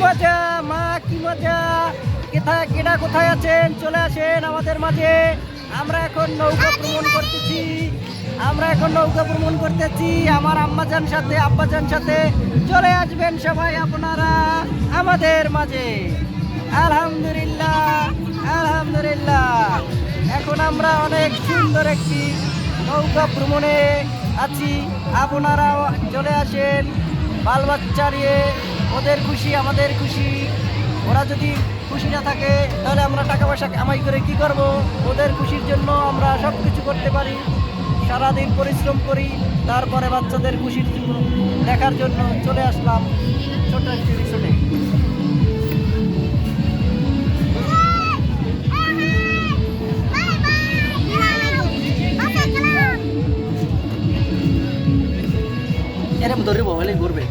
মজা মা, কি মজা! কেডা কোথায় আছেন? চলে আসেন আমাদের মাঝে। আমরা এখন নৌকা ভ্রমণ করতেছি আমার আম্মাজান সাথে আব্বাজান সাথে। চলে আসবেন সবাই আপনারা আমাদের মাঝে। আলহামদুলিল্লাহ, আলহামদুলিল্লাহ। এখন আমরা অনেক সুন্দর একটি নৌকা ভ্রমণে আছি। আপনারা চলে আসেন বাল বাচ্চা নিয়ে। ওদের খুশি আমাদের খুশি। ওরা যদি খুশি না থাকে তাহলে আমরা টাকা পয়সা কামাই করে কি করব? ওদের খুশির জন্য আমরা সব কিছু করতে পারি। সারাদিন পরিশ্রম করি, তারপরে বাচ্চাদের খুশির জন্য দেখার জন্য চলে আসলাম ছোট একটি রিসোর্টে। এরকম ধরবো হলে ঘুরবে।